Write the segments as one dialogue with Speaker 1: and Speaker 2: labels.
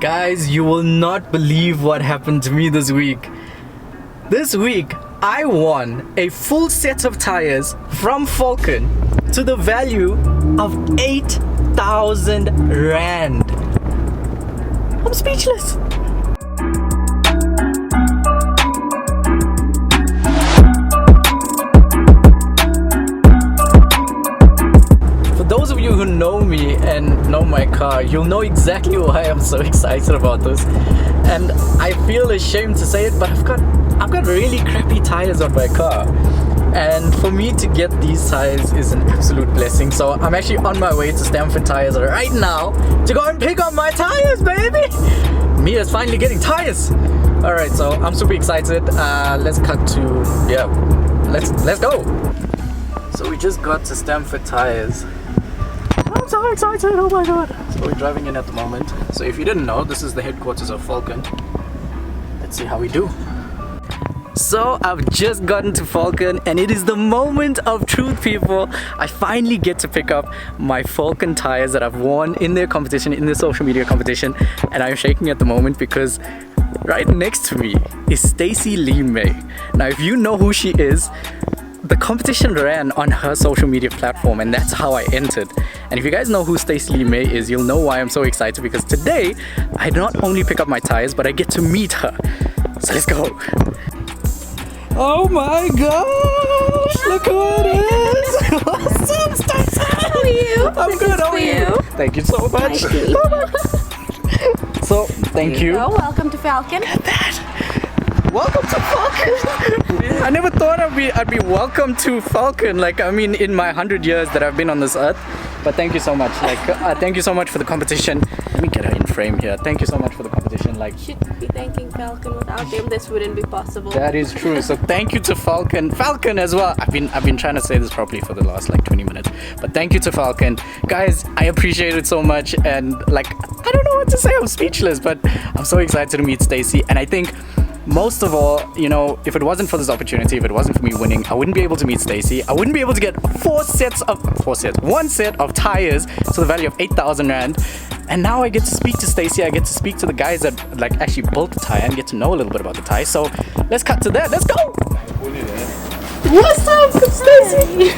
Speaker 1: Guys, you will not believe what happened to me this week. This week, I won a full set of tires from Falken to the value of 8,000 Rand. I'm speechless. Those of you who know me and know my car, you'll know exactly why I'm so excited about this. And I feel ashamed to say it, but I've got really crappy tires on my car. And for me to get these tires is an absolute blessing. So I'm actually on my way to Falken Tyres right now to go and pick up my tires, baby! Mia's finally getting tires! Alright, so I'm super excited. Let's cut to, let's go! So we just got to Falken Tyres. I'm so excited, oh my god. So we're driving in at the moment. So if you didn't know, this is the headquarters of Falken. Let's see how we do. So I've just gotten to Falken and it is the moment of truth, people. I finally get to pick up my Falken tires that I've won in their competition, in their social media competition. And I'm shaking at the moment because right next to me is Stacey Lee May. Now if you know who she is, the competition ran on her social media platform and that's how I entered. And if you guys know who Stacey Lee May is, you'll know why I'm so excited, because today I not only pick up my tires, but I get to meet her. So let's go. Oh my gosh, look who it is. What's up, Stacey?
Speaker 2: How are you?
Speaker 1: I'm good, how are you? Thank you so much. So, thank you.
Speaker 2: Welcome to Falken.
Speaker 1: At that. Welcome to Falken. I never thought I'd be welcome to Falken. Like, I mean, in my 100 years that I've been on this earth. But thank you so much. Like, thank you so much for the competition. Let me get her in frame here. Thank you so much for the competition. Like,
Speaker 2: Should be thanking Falken. Without them, this wouldn't be possible.
Speaker 1: that is true. So thank you to Falken as well. I've been trying to say this properly for the last like 20 minutes. But thank you to Falken, guys. I appreciate it so much. And like, I don't know what to say. I'm speechless. But I'm so excited to meet Stacey. And I think, most of all, you know, if it wasn't for this opportunity, if it wasn't for me winning, I wouldn't be able to meet Stacey. I wouldn't be able to get one set of tires to the value of 8,000 Rand. And now I get to speak to Stacey. I get to speak to the guys that like actually built the tire and get to know a little bit about the tire. So let's cut to that. Let's go. What's up, Stacey?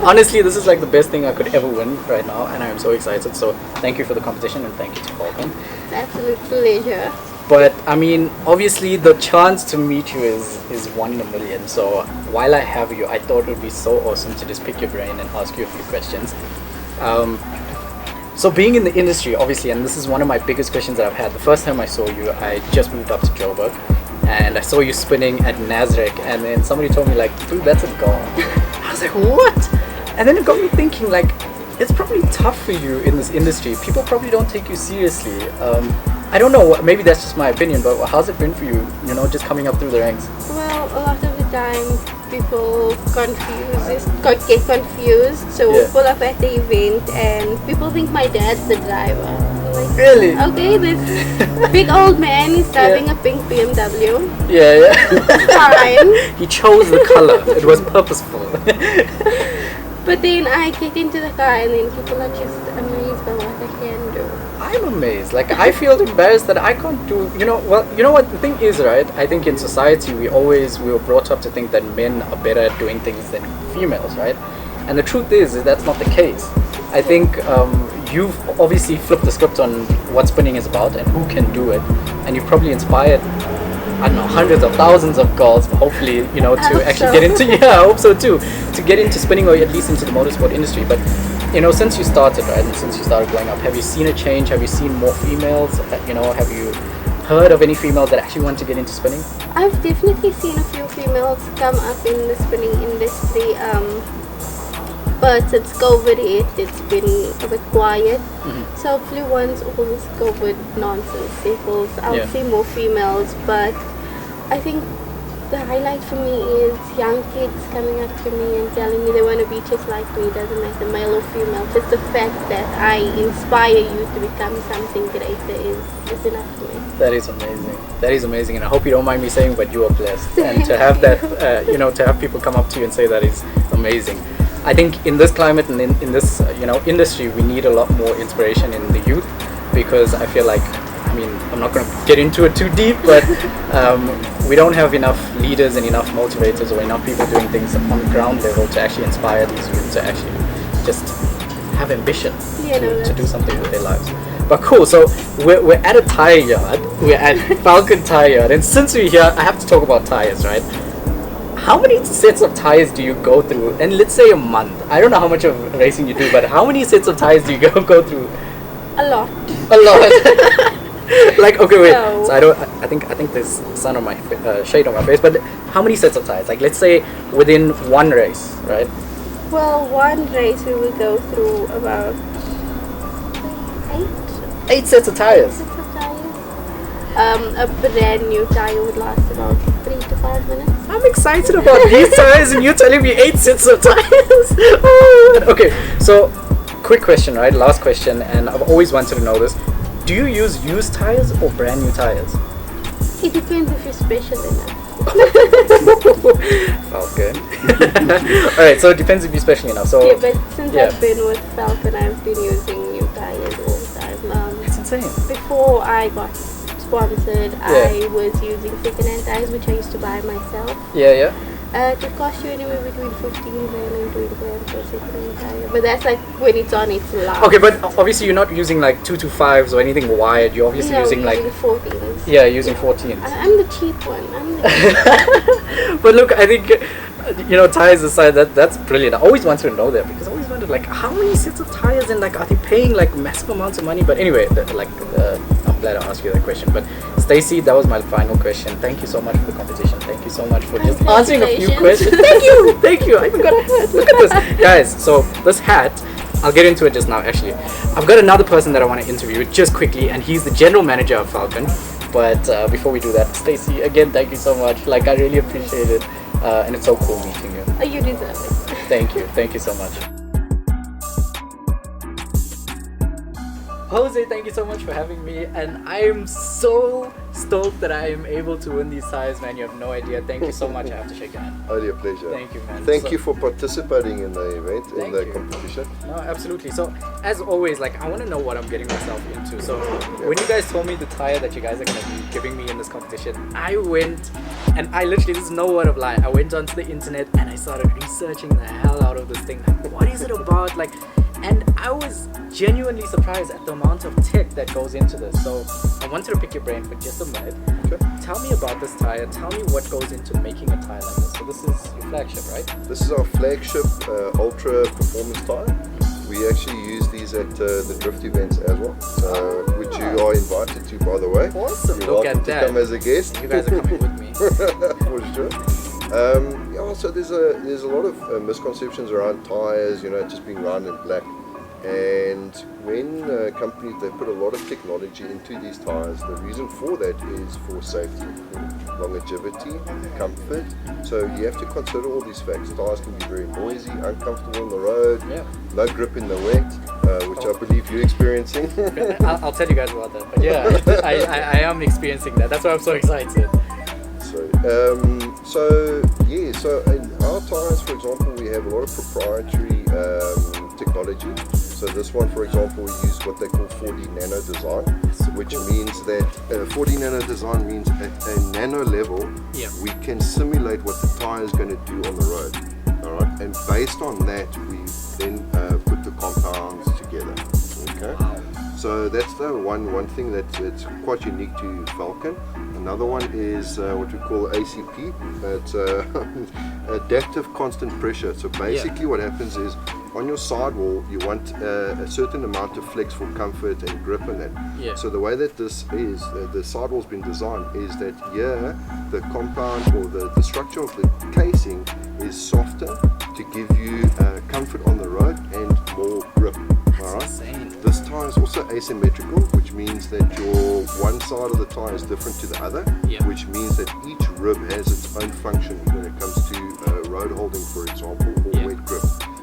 Speaker 1: Honestly, this is like the best thing I could ever win right now, and I am so excited. So thank you for the competition and thank you to Falken.
Speaker 2: It's an absolute pleasure.
Speaker 1: But I mean, obviously the chance to meet you is 1 in a million. So while I have you, I thought it would be so awesome to just pick your brain and ask you a few questions. So being in the industry, obviously, and this is one of my biggest questions that I've had. The first time I saw you, I just moved up to Joburg and I saw you spinning at Nasrec, and then somebody told me like, dude, that's a goal. I was like, what? And then it got me thinking, like, it's probably tough for you in this industry. People probably don't take you seriously. I don't know, maybe that's just my opinion, but how's it been for you, you know, just coming up through the ranks?
Speaker 2: Well, a lot of the time people get confused. So we'll pull up at the event and people think my dad's the driver. Like,
Speaker 1: really?
Speaker 2: Okay, this big old man is driving a pink BMW.
Speaker 1: Yeah.
Speaker 2: Fine.
Speaker 1: He chose the color. It was purposeful.
Speaker 2: But then I get into the car and then people are just amazed by what I can do.
Speaker 1: I'm amazed. Like, I feel embarrassed that I can't do, you know what the thing is, right? I think in society we were brought up to think that men are better at doing things than females, right? And the truth is that's not the case. I think you've obviously flipped the script on what spinning is about and who can do it, and you've probably inspired, I don't know, hundreds of thousands of girls, hopefully, you know, to actually get into, I hope so too, to get into spinning or at least into the motorsport industry. But, you know, since you started, right, and since you started growing up, have you seen a change? Have you seen more females? You know, have you heard of any females that actually want to get into spinning?
Speaker 2: I've definitely seen a few females come up in the spinning industry, but since COVID it's been a bit quiet. Mm-hmm. So hopefully once all this COVID nonsense settles, I'll see more females. But I think the highlight for me is young kids coming up to me and telling me they want to be just like me. Doesn't matter male or female. Just the fact that I inspire you to become something greater is enough to me.
Speaker 1: That is amazing. That is amazing, and I hope you don't mind me saying, but you are blessed. And to have that, you know, to have people come up to you and say that is amazing. I think in this climate and in this, you know, industry, we need a lot more inspiration in the youth. because I feel like, I mean, I'm not going to get into it too deep, but we don't have enough leaders and enough motivators or enough people doing things on the ground level to actually inspire these youth to actually just have ambition to do something with their lives. But cool, so we're at a tire yard. We're at Falken Tire Yard, and since we're here, I have to talk about tires, right? How many sets of tires do you go through? And let's say a month. I don't know how much of racing you do, but how many sets of tires do you go through?
Speaker 2: A lot.
Speaker 1: A lot. Like, okay, wait.
Speaker 2: No.
Speaker 1: So I think there's sun on my shade on my face. But how many sets of tires? Like, let's say within one race, right?
Speaker 2: Well, one race we will go through about
Speaker 1: 8 sets of tires.
Speaker 2: 8 sets of tires. A brand new tire would last about 3 to 5 minutes.
Speaker 1: I'm excited about these tires, and you're telling me 8 sets of tires. Oh, okay, so quick question, right? Last question, and I've always wanted to know this. Do you use used tires or brand new tires?
Speaker 2: It depends if you're special enough.
Speaker 1: Falken. Alright, so it depends if you're special enough. So
Speaker 2: yeah, but since I've been with Falken, I've been using new tires all the time.
Speaker 1: That's insane.
Speaker 2: Before I got sponsored, I was using second-hand tires, which I used to buy myself.
Speaker 1: Yeah.
Speaker 2: It would cost you anywhere between 15 grand and 20 grand for a second-hand tire. But that's like when it's on its last.
Speaker 1: Okay, but obviously you're not using like 225s or anything wired. You're obviously using like
Speaker 2: 14s.
Speaker 1: Yeah, using 14s.
Speaker 2: I'm the cheap one.
Speaker 1: But look, I think tires aside, that's brilliant. I always wanted to know that because I always wondered like how many sets of tires and like are they paying like massive amounts of money? But anyway, I'm glad I asked you that question. But Stacey, that was my final question. Thank you so much for the competition. Thank you so much for just answering a few questions. Thank you. I even got a hat. Look at this, guys. So this hat, I'll get into it just now. Actually, I've got another person that I want to interview just quickly, and he's the general manager of Falken. But before we do that, Stacey, again, thank you so much. Like, I really appreciate it, and it's so cool meeting you.
Speaker 2: Oh, you deserve it.
Speaker 1: Thank you so much. Jose, thank you so much for having me, and I am so stoked that I am able to win these tires, man. You have no idea. Thank you so much. I have to shake your hand.
Speaker 3: Only a pleasure.
Speaker 1: Thank you, man.
Speaker 3: Thank you for participating in the event, in the competition.
Speaker 1: No, absolutely. So, as always, like, I want to know what I'm getting myself into. So, when you guys told me the tire that you guys are going to be giving me in this competition, I went, and I literally, this is no word of lie, I went onto the internet and I started researching the hell out of this thing. Like, what is it about? Like, and I was genuinely surprised at the amount of tech that goes into this. So I wanted to pick your brain for just a minute.
Speaker 3: Okay.
Speaker 1: Tell me about this tire. Tell me what goes into making a tire like this. So this is your flagship, right?
Speaker 3: This is our flagship ultra performance tire. We actually use these at the drift events as well, which you are invited to, by the way.
Speaker 1: Awesome.
Speaker 3: You're
Speaker 1: Look
Speaker 3: welcome
Speaker 1: at that.
Speaker 3: to come as a guest.
Speaker 1: You guys are coming with me.
Speaker 3: For sure. So there's a lot of misconceptions around tires, just being round and black. And when companies, they put a lot of technology into these tires, the reason for that is for safety, longevity, comfort. So you have to consider all these facts. Tires can be very noisy, uncomfortable on the road, no grip in the wet, which I believe you're experiencing.
Speaker 1: I'll tell you guys about that. But yeah, I am experiencing that. That's why I'm so excited.
Speaker 3: So in our tires, for example, we have a lot of proprietary technology. So this one, for example, we use what they call 4D nano design, which means that 4D nano design means at a nano level, we can simulate what the tire is going to do on the road. All right, and based on that, we then put the compounds together. Okay.
Speaker 1: Wow.
Speaker 3: So that's the one thing that's quite unique to Falken. Another one is what we call ACP. It's adaptive constant pressure. So basically what happens is on your sidewall you want a certain amount of flex for comfort and grip in that. So the way that this is, the sidewall's been designed is that the compound or the structure of the casing is softer to give you comfort on the road and more grip. This tire is also asymmetrical, which means that your one side of the tire is different to the other, which means that each rib has its own function when it comes to road holding, for example, or wet grip.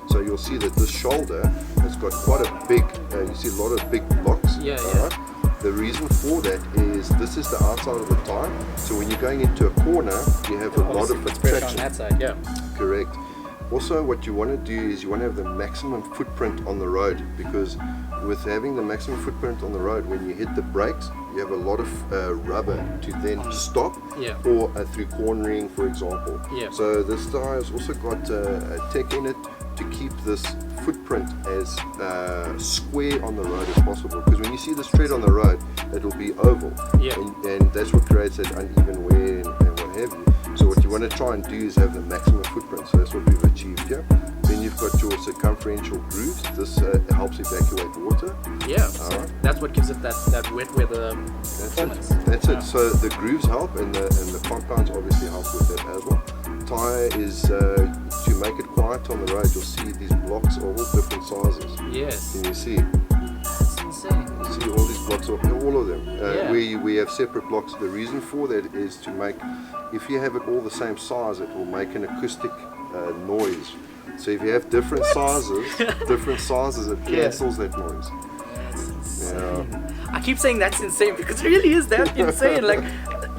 Speaker 3: So you'll see that this shoulder has got quite a big, you see a lot of big blocks. Right? The reason for that is this is the outside of the tire, so when you're going into a corner, you have a lot of
Speaker 1: traction on that side.
Speaker 3: Correct. Also, what you want to do is you want to have the maximum footprint on the road, because with having the maximum footprint on the road, when you hit the brakes, you have a lot of rubber to then stop, or through cornering, for example. So this tire has also got a tech in it to keep this footprint as square on the road as possible, because when you see this tread on the road, it will be oval, and that's what creates that uneven wear and what have you. So what you want to try and do is have the maximum footprint, so that's what we've achieved here. Then you've got your circumferential grooves. This helps evacuate water.
Speaker 1: So that's what gives it that wet weather performance.
Speaker 3: That's it. So the grooves help, and the compounds obviously help with that as well. Tire is to make it quiet on the road. You'll see these blocks are all different sizes. Can you see?
Speaker 1: That's insane.
Speaker 3: You see all these blocks, all of them. We have separate blocks. The reason for that is to make, if you have it all the same size, it will make an acoustic noise. So if you have different sizes, it cancels that noise.
Speaker 1: That's insane. I keep saying that's insane because it really is that insane. Like,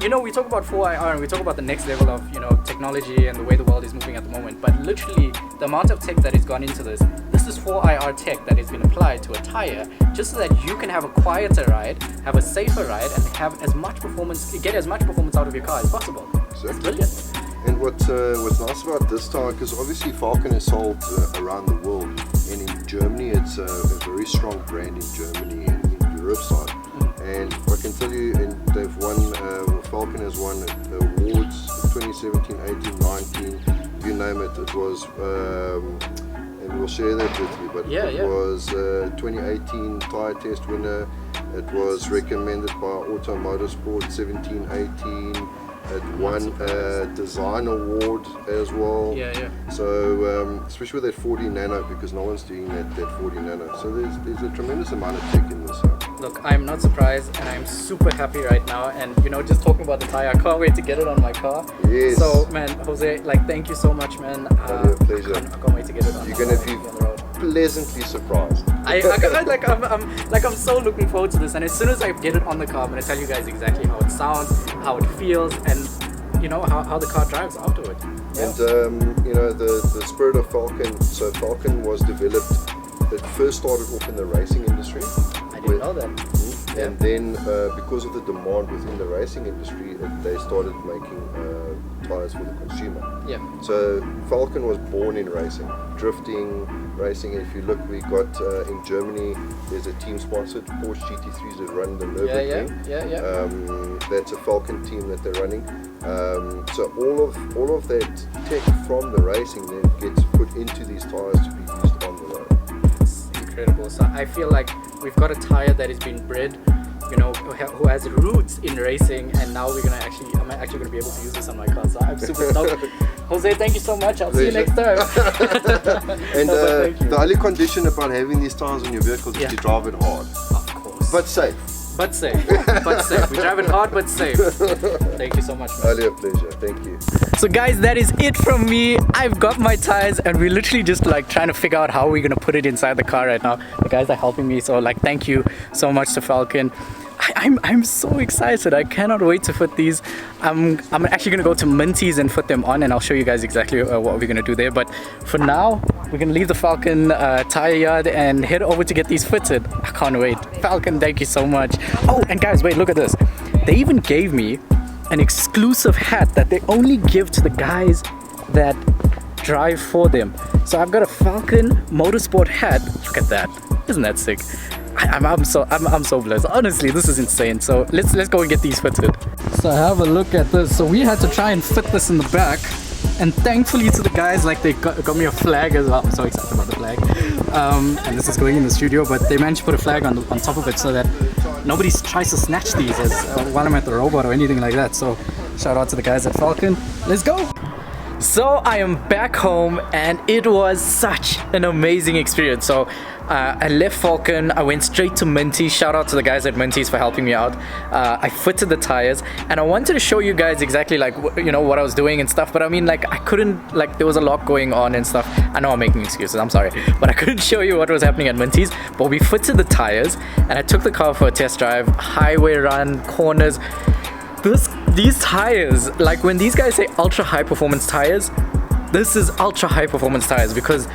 Speaker 1: you know, we talk about 4IR and we talk about the next level of, you know, technology and the way the world is moving at the moment. But literally, the amount of tech that has gone into this is 4IR tech that has been applied to a tire just so that you can have a quieter ride, have a safer ride, and have as much performance, get as much performance out of your car as possible.
Speaker 3: Exactly.
Speaker 1: That's brilliant.
Speaker 3: And what's nice about this tire, because obviously Falken is sold around the world, and in Germany it's a very strong brand in Germany and in Europe side. And I can tell you, and they've won, Falken has won awards 2017, 18, 19, you name it. It was, and we'll share that with you, but it was 2018 tire test winner. It was recommended by Auto Motorsport 17, 18. It won a design award as well. So especially with that 40 nano, because no one's doing that 40 nano. So there's a tremendous amount of tech in this.
Speaker 1: Look, I'm not surprised, and I'm super happy right now. And you know, just talking about the tire, I can't wait to get it on my car.
Speaker 3: Yes.
Speaker 1: So man, Jose, like, thank you so much, man.
Speaker 3: Pleasure.
Speaker 1: I can't wait to get it on.
Speaker 3: You're gonna be pleasantly surprised.
Speaker 1: I'm so looking forward to this, and as soon as I get it on the car, I'm gonna tell you guys exactly how it sounds, how it feels, and you know how the car drives afterward.
Speaker 3: And you know, the spirit of Falken. So Falken was developed. It first started off in the racing industry.
Speaker 1: I didn't know that.
Speaker 3: And then because of the demand within the racing industry, they started making tires for the consumer. So Falken was born in racing, drifting, racing. If you look, we got in Germany, there's a team sponsored Porsche GT3s that run the Nürburgring. That's a Falken team that they're running. So all of that tech from the racing then gets put into these tires to be used on the road.
Speaker 1: It's incredible. So I feel like we've got a tire that has been bred, you know, who has roots in racing, and now I'm actually gonna be able to use this on my car. So I'm super stoked. Jose, thank you so much. I'll see you next time.
Speaker 3: And the only condition about having these tires on your vehicle is to drive it hard.
Speaker 1: Of course.
Speaker 3: But safe.
Speaker 1: But safe. We drive it hard but safe. Thank you so much, man.
Speaker 3: Only a pleasure. Thank you.
Speaker 1: So guys, that is it from me. I've got my tires, and we're literally just like trying to figure out how we're gonna put it inside the car right now. The guys are helping me, so like, thank you so much to Falken. I'm so excited. I cannot wait to fit these. I'm actually gonna go to Minty's and fit them on, and I'll show you guys exactly what we're gonna do there. But for now, we're gonna leave the Falken tire yard and head over to get these fitted. I can't wait. Falken, thank you so much. Oh, and guys, wait, look at this. They even gave me an exclusive hat that they only give to the guys that drive for them. So I've got a Falken Motorsport hat. Look at that. Isn't that sick? I'm so blessed. Honestly, this is insane. So let's go and get these fitted. So have a look at this. So we had to try and fit this in the back, and thankfully to the guys, like, they got me a flag as well. I'm so excited about the flag. And this is going in the studio, but they managed to put a flag on top of it so that nobody tries to snatch these while I'm at the robot or anything like that. So shout out to the guys at Falken. Let's go. So I am back home, and it was such an amazing experience. So I left Falken, I went straight to Minty. Shout out to the guys at Minty's for helping me out. I fitted the tires, and I wanted to show you guys exactly, like, you know, what I was doing and stuff, but I mean, like, I couldn't, like, there was a lot going on and stuff. I know I'm making excuses, I'm sorry, but I couldn't show you what was happening at Minty's. But we fitted the tires, and I took the car for a test drive, highway run, corners. These tires, like, when these guys say ultra high performance tires, this is ultra high performance tires, because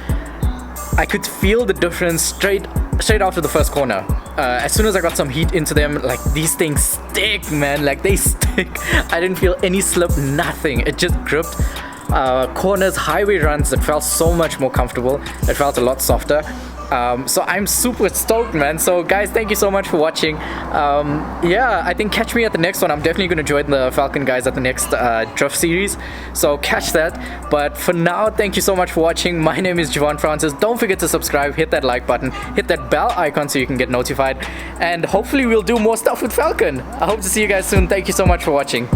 Speaker 1: I could feel the difference straight straight after the first corner. As soon as I got some heat into them, like these things stick, man. Like they stick. I didn't feel any slip, nothing. It just gripped. Corners, highway runs, it felt so much more comfortable. It felt a lot softer. So I'm super stoked, man. So guys, thank you so much for watching. Yeah, I think catch me at the next one. I'm definitely going to join the Falken guys at the next drift series, so catch that. But for now, thank you so much for watching. My name is Javon Francis. Don't forget to subscribe, hit that like button, hit that bell icon so you can get notified, and hopefully we'll do more stuff with Falken. I hope to see you guys soon. Thank you so much for watching.